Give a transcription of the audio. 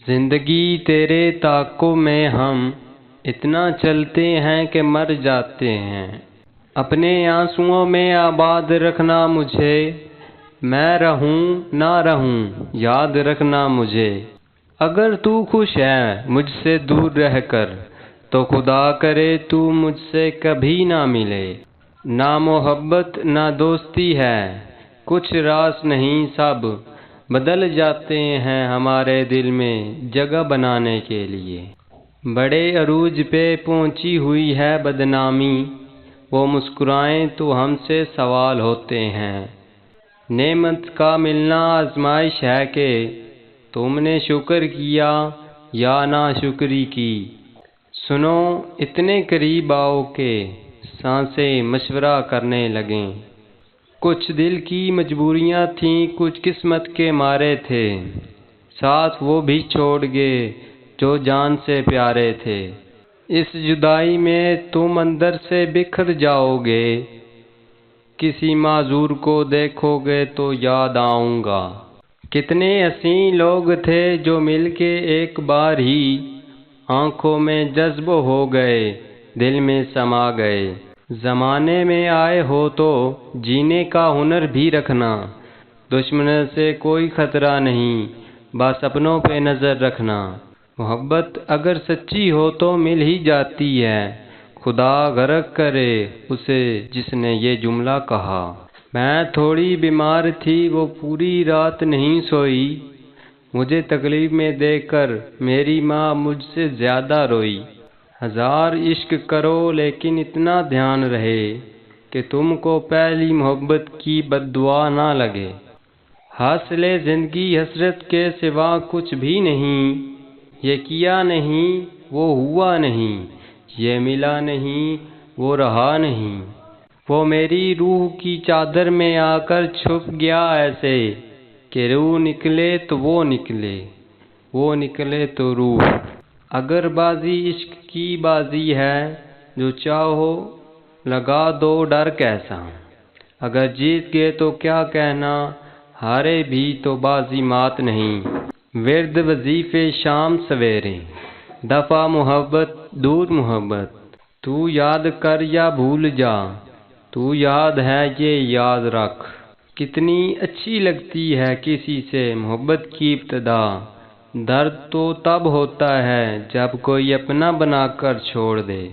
زندگی تیرے تعاقب میں ہم اتنا چلتے ہیں کہ مر جاتے ہیں۔ اپنے آنسوؤں میں آباد رکھنا مجھے، میں رہوں نہ رہوں یاد رکھنا مجھے۔ اگر تو خوش ہے مجھ سے دور رہ کر تو خدا کرے تو مجھ سے کبھی نہ ملے۔ نہ محبت نہ دوستی ہے، کچھ راز نہیں، سب بدل جاتے ہیں ہمارے دل میں جگہ بنانے کے لیے۔ بڑے عروج پہ پہنچی ہوئی ہے بدنامی، وہ مسکرائیں تو ہم سے سوال ہوتے ہیں۔ نعمت کا ملنا آزمائش ہے کہ تم نے شکر کیا یا ناشکری کی۔ سنو اتنے قریب آؤ کہ سانسیں مشورہ کرنے لگیں۔ کچھ دل کی مجبوریاں تھیں، کچھ قسمت کے مارے تھے، ساتھ وہ بھی چھوڑ گئے جو جان سے پیارے تھے۔ اس جدائی میں تم اندر سے بکھر جاؤ گے، کسی معذور کو دیکھو گے تو یاد آؤں گا۔ کتنے حسین لوگ تھے جو مل کے ایک بار ہی آنکھوں میں جذب ہو گئے، دل میں سما گئے۔ زمانے میں آئے ہو تو جینے کا ہنر بھی رکھنا، دشمنوں سے کوئی خطرہ نہیں، بس اپنوں پہ نظر رکھنا۔ محبت اگر سچی ہو تو مل ہی جاتی ہے، خدا غرق کرے اسے جس نے یہ جملہ کہا۔ میں تھوڑی بیمار تھی وہ پوری رات نہیں سوئی، مجھے تکلیف میں دیکھ کر میری ماں مجھ سے زیادہ روئی۔ ہزار عشق کرو لیکن اتنا دھیان رہے کہ تم کو پہلی محبت کی بد دعا نہ لگے۔ حاصل زندگی حسرت کے سوا کچھ بھی نہیں، یہ کیا نہیں وہ ہوا نہیں، یہ ملا نہیں وہ رہا نہیں۔ وہ میری روح کی چادر میں آ کر چھپ گیا ایسے کہ روح نکلے تو وہ نکلے، وہ نکلے تو روح۔ اگر بازی عشق کی بازی ہے جو چاہو لگا دو ڈر کیسا، اگر جیت گئے تو کیا کہنا، ہارے بھی تو بازی مات نہیں۔ ورد وظیفے شام سویرے، دفع محبت دور محبت، تو یاد کر یا بھول جا، تو یاد ہے یہ یاد رکھ۔ کتنی اچھی لگتی ہے کسی سے محبت کی ابتدا، درد تو تب ہوتا ہے جب کوئی اپنا بنا کر چھوڑ دے۔